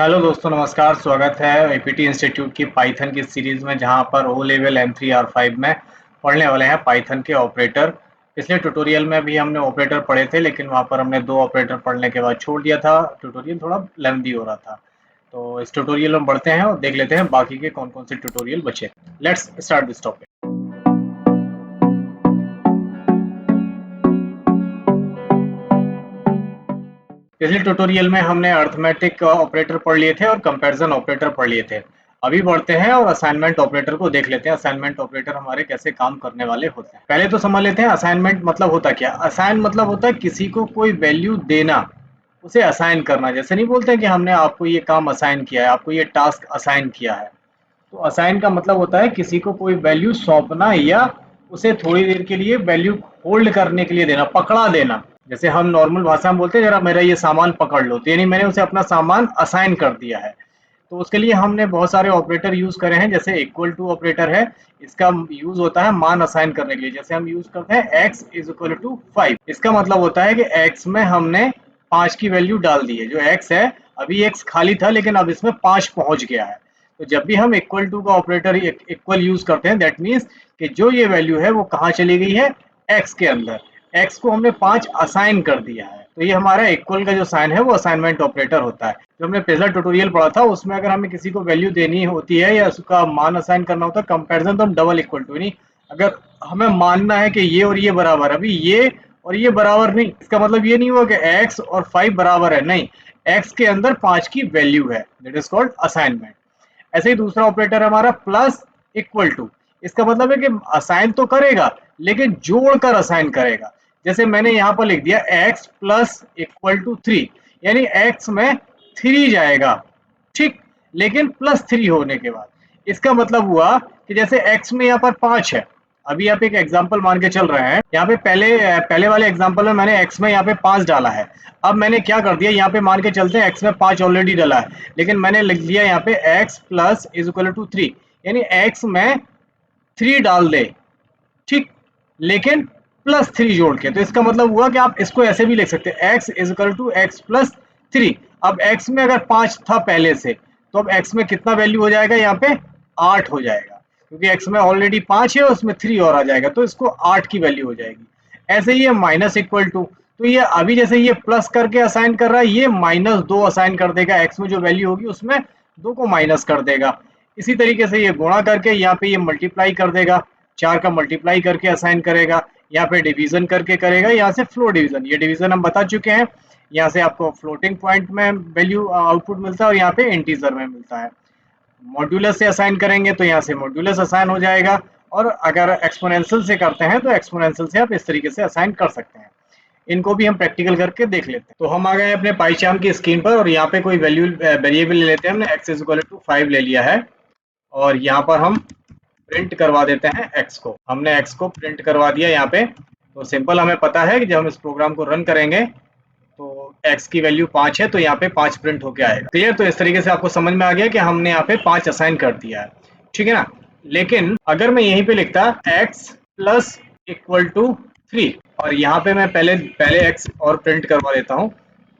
Hello दोस्तों, नमस्कार। स्वागत है एपीटी इंस्टीट्यूट की पाइथन की सीरीज़ में, जहां पर ओ लेवल M3 R5 में पढ़ने वाले हैं पाइथन के ऑपरेटर। पिछले ट्यूटोरियल में भी हमने ऑपरेटर पढ़े थे, लेकिन वहां पर हमने 2 ऑपरेटर पढ़ने के बाद छोड़ दिया था। ट्यूटोरियल थोड़ा लेंथी हो रहा था। तो इस ट्यूटोरियल में बढ़ते हैं और देख लेते हैं बाकी के कौन-कौन से ट्यूटोरियल बचे। Let's start this topic. पिछले ट्यूटोरियल में हमने अरिथमेटिक ऑपरेटर पढ़ लिए थे और कंपैरिजन ऑपरेटर पढ़ लिए थे। अभी बढ़ते हैं और असाइनमेंट ऑपरेटर को देख लेते हैं। असाइनमेंट ऑपरेटर हमारे कैसे काम करने वाले होते हैं। पहले तो समझ लेते हैं असाइनमेंट मतलब होता क्या। असाइन मतलब होता है किसी को कोई वैल्यू देना, उसे असाइन करना। जैसे नहीं बोलते कि हमने आपको ये काम असाइन किया है, आपको ये टास्क असाइन किया है। तो असाइन का मतलब होता है किसी को कोई वैल्यू सौंपना या उसे थोड़ी देर के लिए वैल्यू होल्ड करने के लिए देना, पकड़ा देना। जैसे हम नॉर्मल भाषा में बोलते हैं, जरा मेरा ये सामान पकड़ लो, तो यानी मैंने उसे अपना सामान असाइन कर दिया है। तो उसके लिए हमने बहुत सारे ऑपरेटर यूज करे हैं। जैसे इक्वल टू ऑपरेटर है, इसका यूज होता है मान असाइन करने के लिए। जैसे हम यूज करते हैं x इज इक्वल टू 5। इसका मतलब होता है कि x में हमने 5 की वैल्यू डाल दी है। जो x है, अभी x खाली था लेकिन अब इसमें 5 पहुंच गया है। तो जब भी हम इक्वल टू का ऑपरेटर इक्वल यूज करते हैं, दैट मीन्स कि जो ये वैल्यू है वो कहाँ चली गई है, x के अंदर। x को हमने 5 असाइन कर दिया है। तो ये हमारा इक्वल का जो साइन है वो असाइनमेंट ऑपरेटर होता है। जो हमने पिछला ट्यूटोरियल पढ़ा था उसमें अगर हमें किसी को वैल्यू देनी होती है या उसका मान असाइन करना होता है कंपैरिजन, तो हम डबल इक्वल टू, यानी अगर हमें मानना है कि ये और ये बराबर, अभी ये और ये बराबर नहीं, इसका मतलब ये नहीं हुआ कि x और 5 बराबर है, नहीं, x के अंदर 5 की वैल्यू है। That is called assignment. ऐसे ही दूसरा ऑपरेटर है हमारा प्लस इक्वल टू। इसका मतलब है कि असाइन तो करेगा लेकिन जोड़कर असाइन करेगा। जैसे मैंने यहाँ पर लिख दिया x प्लस इक्वल टू 3, यानी x में 3 जाएगा, ठीक, लेकिन प्लस 3 होने के बाद। इसका मतलब हुआ कि जैसे x में यहाँ पर 5 है। अभी आप एक एग्जांपल मान के चल रहे हैं, यहाँ पे पहले पहले वाले एग्जांपल में मैंने x में यहाँ पे 5 डाला है। अब मैंने क्या कर दिया, यहाँ पे मान के चलते हैं x में 5 ऑलरेडी डाला है, लेकिन मैंने लिख दिया यहाँ पे x plus is equal to 3, यानी x में 3 डाल दे, ठीक, लेकिन प्लस 3 जोड़ के। तो इसका मतलब हुआ कि आप इसको ऐसे भी लिख सकते हैं, x is equal to x plus 3। अब x में अगर 5 था पहले से, तो अब x में कितना वैल्यू हो जाएगा, यहाँ पे 8 हो जाएगा, क्योंकि x में ऑलरेडी 5 है, उसमें 3 और आ जाएगा, तो इसको 8 की वैल्यू हो जाएगी। ऐसे ही है माइनस इक्वल टू। तो ये अभी जैसे ये प्लस करके असाइन कर रहा है, ये -2 असाइन कर देगा। x में जो वैल्यू होगी उसमें 2 को माइनस कर देगा। इसी तरीके से ये गुणा करके यहाँ पे ये मल्टीप्लाई कर देगा, 4 का मल्टीप्लाई करके असाइन करेगा। यहाँ पे डिवीजन करके करेगा, यहाँ से फ्लोर डिवीजन, ये डिवीजन हम बता चुके हैं। यहाँ से आपको फ्लोटिंग पॉइंट में वैल्यू आउटपुट मिलता है और यहाँ पे इंटीजर में मिलता है। मॉड्यूलस से असाइन करेंगे तो यहाँ से मॉड्यूलस असाइन हो जाएगा, और अगर एक्सपोनेंशियल से करते हैं तो एक्सपोनेंशियल से आप इस तरीके से असाइन कर सकते हैं। इनको भी हम प्रैक्टिकल करके देख लेते हैं। तो हम आ गए अपने पाइचार्ट की स्क्रीन पर, और यहाँ पे कोई वैल्यू वेरिएबल ले लेते हैं। हमने x इज इक्वल टू 5 ले लिया है, और यहाँ पर हम प्रिंट करवा देते हैं x को। हमने x को प्रिंट करवा दिया यहाँ पे। तो सिंपल, हमें पता है कि जब हम इस प्रोग्राम को रन करेंगे तो x की वैल्यू 5 है, तो यहाँ पे 5 प्रिंट होके आएगा। क्लियर? तो इस तरीके से आपको समझ में आ गया कि हमने यहाँ पे 5 असाइन कर दिया है, ठीक है ना। लेकिन अगर मैं यहीं पे लिखता x प्लस इक्वल टू 3, और यहाँ पे मैं पहले x और प्रिंट करवा देता हूँ,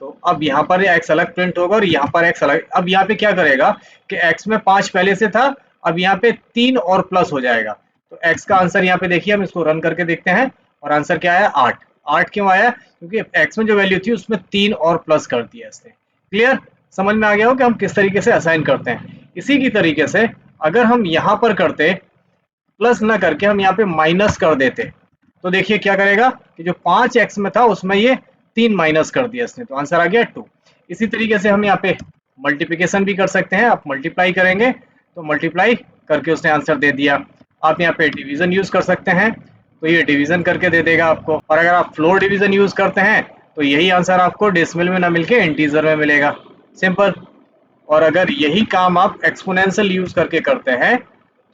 तो अब यहाँ पर x अलग प्रिंट होगा और यहाँ पर x अलग। अब यहाँ पे क्या करेगा कि x में 5 पहले से था, अब यहाँ पे 3 और प्लस हो जाएगा। तो x का आंसर यहाँ पे देखिए, हम इसको रन करके देखते हैं, और आंसर क्या आया, 8। 8 क्यों आया? क्योंकि x में जो वैल्यू थी उसमें 3 और प्लस कर दिया इसने। क्लियर? समझ में आ गया हो कि हम किस तरीके से असाइन करते हैं। इसी की तरीके से अगर हम यहाँ पर करते, प्लस ना करके हम यहाँ पे माइनस कर देते, तो देखिए क्या करेगा कि जो 5x में था उसमें ये 3 माइनस कर दिया इसने, तो आंसर आ गया 2। इसी तरीके से हम यहाँ पे मल्टीप्लिकेशन भी कर सकते हैं। आप मल्टीप्लाई करेंगे तो मल्टीप्लाई करके उसने आंसर दे दिया। आप यहाँ पे डिवीजन यूज कर सकते हैं, तो ये डिवीजन करके दे देगा आपको। और अगर आप फ्लोर डिवीजन यूज करते हैं तो यही आंसर आपको डेसिमल में ना मिलके इंटीजर में मिलेगा। सिंपल। और अगर यही काम आप एक्सपोनेंशियल यूज करके करते हैं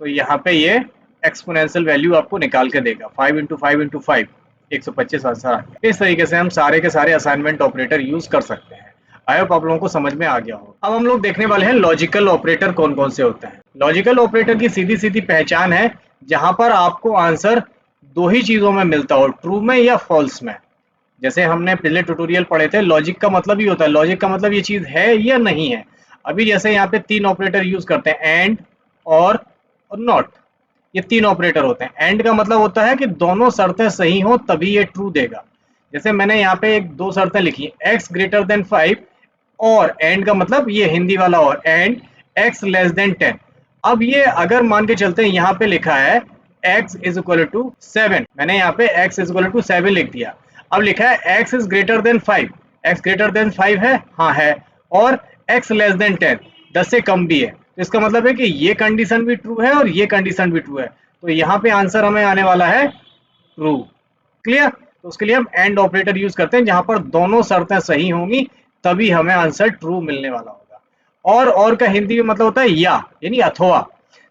तो यहाँ पे ये एक्सपोनेंशियल वैल्यू आपको निकाल के देगा। 5 इंटू 5 इंटू 5, 125 आंसर। इस तरीके से हम सारे के सारे असाइनमेंट ऑपरेटर यूज कर सकते हैं। आई होप आप लोगों को समझ में आ गया हो। अब हम लोग देखने वाले हैं लॉजिकल ऑपरेटर कौन कौन से होते हैं। लॉजिकल ऑपरेटर की सीधी सीधी पहचान है जहां पर आपको आंसर दो ही चीजों में मिलता हो, ट्रू में या फॉल्स में। जैसे हमने पिछले ट्यूटोरियल पढ़े थे, लॉजिक का मतलब ही होता है, लॉजिक का मतलब ये चीज है या नहीं है। अभी जैसे यहाँ पे 3 ऑपरेटर यूज करते हैं, एंड, और नॉट, ये 3 ऑपरेटर होते हैं। एंड का मतलब होता है कि दोनों शर्तें सही हो तभी ये ट्रू देगा। जैसे मैंने यहाँ पे एक 2 शर्तें लिखी, x ग्रेटर देन 5, और एंड का मतलब ये हिंदी वाला, और एंड x लेस देन 10। अब ये अगर मान के चलते हैं, यहाँ पे लिखा है x इज इक्वल टू 7, मैंने यहाँ पे x इज इक्वल टू 7 लिख दिया। अब लिखा है x is greater than 5, x greater than 5 है, हाँ है, और x लेस देन 10, 10 से कम भी है। तो इसका मतलब है कि ये कंडीशन भी ट्रू है और ये कंडीशन भी ट्रू है, तो यहाँ पे आंसर हमें आने वाला है ट्रू। क्लियर? तो उसके लिए हम एंड ऑपरेटर यूज करते हैं, जहां पर दोनों शर्तें सही होंगी तभी हमें आंसर ट्रू मिलने वाला होगा। और का हिंदी में मतलब होता है या, यानी अथवा।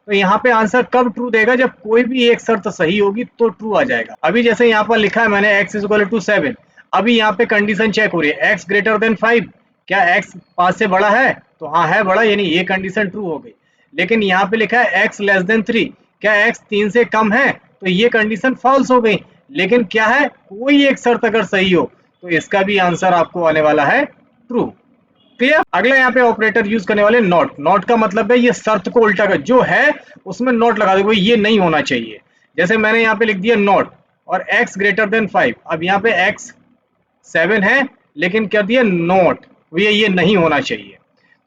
तो यहाँ पे आंसर कब ट्रू देगा? जब कोई भी एक शर्त सही होगी तो ट्रू आ जाएगा। अभी जैसे यहाँ पर लिखा है मैंने x इज इक्वल टू 7, अभी यहाँ पे कंडीशन चेक हो रही है x ग्रेटर देन 5, क्या x 5 से बड़ा है? तो हाँ है बड़ा, यानी ये कंडीशन ट्रू हो गई। लेकिन यहाँ पे लिखा है x लेस देन 3, क्या x 3 से कम है? तो ये कंडीशन फॉल्स हो गई। लेकिन क्या है, कोई एक शर्त अगर सही हो तो इसका भी आंसर आपको आने वाला है ट्रू। क्लियर? अगला यहाँ पे ऑपरेटर यूज करने वाले नॉट। नॉट का मतलब है ये शर्त को उल्टा कर, जो है उसमें नॉट लगा दो, ये नहीं होना चाहिए। जैसे मैंने यहाँ पे लिख दिया नॉट और x ग्रेटर देन 5, अब यहाँ पे x 7 है लेकिन क्या दिया नॉट, ये नहीं होना चाहिए।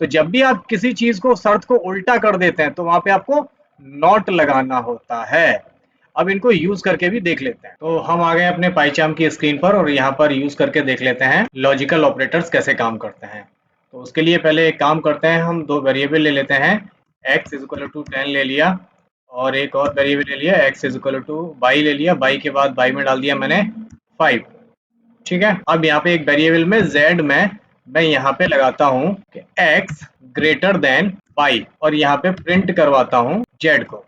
तो जब भी आप किसी चीज को, शर्त को उल्टा कर देते हैं तो वहां पे आपको नॉट लगाना होता है। अब इनको यूज करके भी देख लेते हैं। तो हम आ गए अपने पाइचार्म की स्क्रीन पर और यहाँ पर यूज करके देख लेते हैं लॉजिकल ऑपरेटर्स कैसे काम करते हैं। तो उसके लिए पहले एक काम करते हैं, हम 2 वेरिएबल ले लेते हैं, x इज इक्वल टू 10 ले लिया, और एक और वेरिएबल ले लिया x इज इक्वल टू 22 ले लिया, 22 के बाद 22 में डाल दिया मैंने 5। ठीक है, अब यहाँ पे एक वेरिएबल में z में मैं यहाँ पे लगाता हूँ कि x ग्रेटर देन 22 और यहाँ पे प्रिंट करवाता हूँ z को।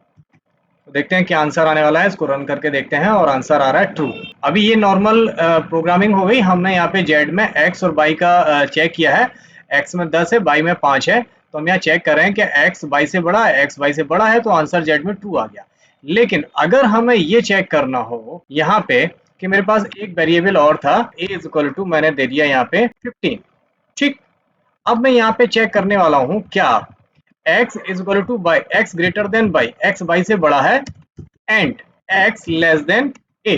तो देखते हैं क्या आंसर आने वाला है, इसको रन करके देखते हैं और आंसर आ रहा है ट्रू। अभी ये नॉर्मल प्रोग्रामिंग हो गई, हमने यहाँ पे z में x और y का चेक किया है, x में 10 है, y में 5 है। तो हम यहाँ चेक कर रहे हैं कि x y से बड़ा है, x y से बड़ा है, तो आंसर z में ट्रू आ गया। लेकिन अगर हमें ये चेक करना हो यहाँ पे कि मेरे पास एक वेरिएबल और था, a इज इक्वल टू मैंने दे दिया यहाँ पे 15। ठीक, अब मैं यहाँ पे चेक करने वाला हूँ क्या x is equal two by, x greater than by, x by से बड़ा है, and x less than a।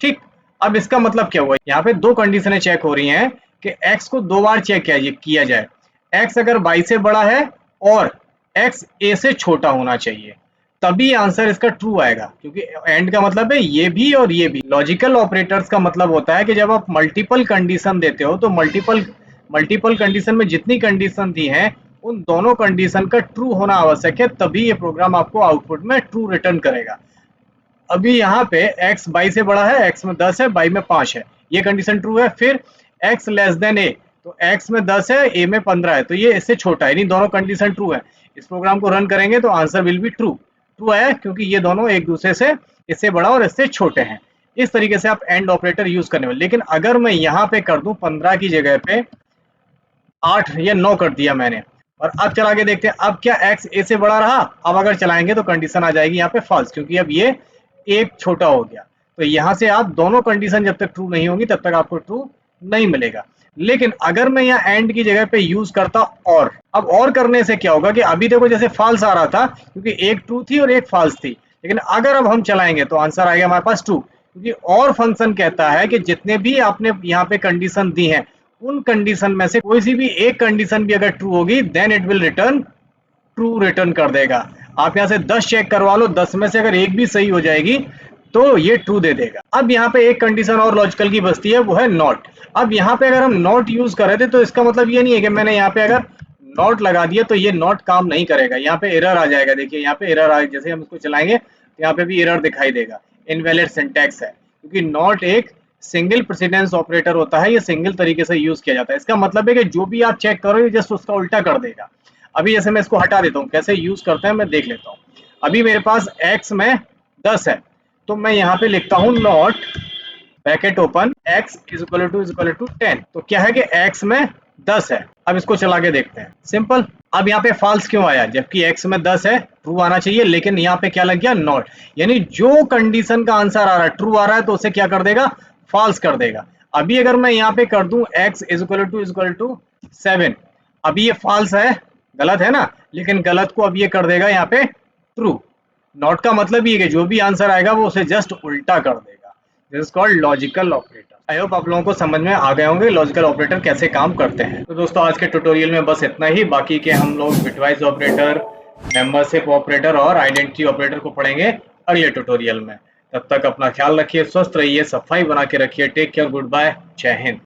ठीक, अब इसका मतलब क्या हुआ, यहाँ पे 2 कंडीशनें चेक हो रही हैं कि x को 2 बार चेक किया जाए। x अगर y से बड़ा है और x a से छोटा होना चाहिए, तभी आंसर इसका ट्रू आएगा, क्योंकि एंड का मतलब है ये भी और ये भी। लॉजिकल ऑपरेटर्स का मतलब होता है कि जब आप मल्टीपल कंडीशन देते हो तो मल्टीपल कंडीशन में जितनी कंडीशन दी है उन दोनों कंडीशन का ट्रू होना आवश्यक है, तभी ये प्रोग्राम आपको आउटपुट में ट्रू रिटर्न करेगा। अभी यहाँ पे x 22 से बड़ा है, x में 10 है, y में 5 है, ये कंडीशन ट्रू है। फिर x लेस देन a, तो x में 10 है, a में 15 है, तो ये इससे छोटा है, यानी दोनों कंडीशन ट्रू है। इस प्रोग्राम को रन करेंगे तो answer will be true. True आया क्योंकि ये दोनों एक दूसरे से, इससे बड़ा और इससे छोटे हैं। इस तरीके से आप एंड ऑपरेटर यूज करने वाले। लेकिन अगर मैं यहाँ पे कर दूं 15 की जगह पे 8 या 9 कर दिया मैंने, और अब चला के देखते हैं, अब क्या x a से बड़ा रहा? अब अगर चलाएंगे तो कंडीशन आ जाएगी यहाँ पे फॉल्स, क्योंकि अब ये एक छोटा हो गया। तो यहाँ से आप दोनों कंडीशन जब तक ट्रू नहीं होंगी तब तक आपको ट्रू नहीं मिलेगा। लेकिन अगर मैं यहाँ एंड की जगह पे यूज करता और, अब और करने से क्या होगा कि अभी देखो जैसे फॉल्स आ रहा था क्योंकि एक ट्रू थी और एक फॉल्स थी, लेकिन अगर अब हम चलाएंगे तो आंसर आएगा हमारे पास ट्रू, क्योंकि और फंक्शन कहता है कि जितने भी आपने यहाँ पे कंडीशन दी है उन कंडीशन में से कोई सी भी एक कंडीशन भी अगर ट्रू होगी then it will return true return कर देगा। आप यहाँ से 10 चेक करवा लो, 10 में से अगर एक भी सही हो जाएगी तो ये ट्रू दे देगा। अब यहाँ पे एक कंडीशन और लॉजिकल की बचती है, वो है नॉट। अब यहाँ पे अगर हम नॉट यूज कर रहे थे तो इसका मतलब ये नहीं है कि मैंने यहाँ पे अगर नॉट लगा दिया तो ये नॉट काम नहीं करेगा, यहाँ पे एरर आ जाएगा। देखिए यहाँ पे एरर आ, जैसे हम इसको चलाएंगे तो यहाँ पे भी एरर दिखाई देगा, इनवैलिड सिंटैक्स है, क्योंकि नॉट एक सिंगल प्रेसिडेंस ऑपरेटर होता है, ये सिंगल तरीके से यूज किया जाता है। इसका मतलब है कि जो भी आप चेक करोगे जस्ट उसका उल्टा कर देगा। अभी जैसे मैं इसको हटा देता हूँ, कैसे यूज करते हैं मैं देख लेता हूँ। अभी मेरे पास x में 10 है, तो मैं यहाँ पे लिखता हूँ not bracket open x is equal to 10। तो क्या है कि x में 10 है। अब इसको चला के देखते हैं, सिंपल। अब यहाँ पे फॉल्स क्यों आया, जबकि x में 10 है, ट्रू आना चाहिए, लेकिन यहाँ पे क्या लग गया नॉट, यानी जो कंडीशन का आंसर आ रहा है ट्रू आ रहा है तो उसे क्या कर देगा, फॉल्स कर देगा। अभी अगर मैं यहाँ पे कर दूं x इज इक्वल टू 7, अभी ये फॉल्स है, गलत है ना, लेकिन गलत को अब ये कर देगा यहाँ पे ट्रू। नॉट का मतलब ये है कि जो भी आंसर आएगा वो उसे जस्ट उल्टा कर देगा। This is called logical operator. I hope आप लोगों को समझ में आ गए होंगे लॉजिकल ऑपरेटर कैसे काम करते हैं। तो दोस्तों आज के ट्यूटोरियल में बस इतना ही। बाकी के हम लोग बिटवाइज ऑपरेटर, मेंबरशिप ऑपरेटर और आइडेंटिटी ऑपरेटर को पढ़ेंगे अगले ट्यूटोरियल में। तब तक अपना ख्याल रखिए, स्वस्थ रहिए, सफाई बना के रखिए। टेक केयर, गुड बाय, जय हिंद।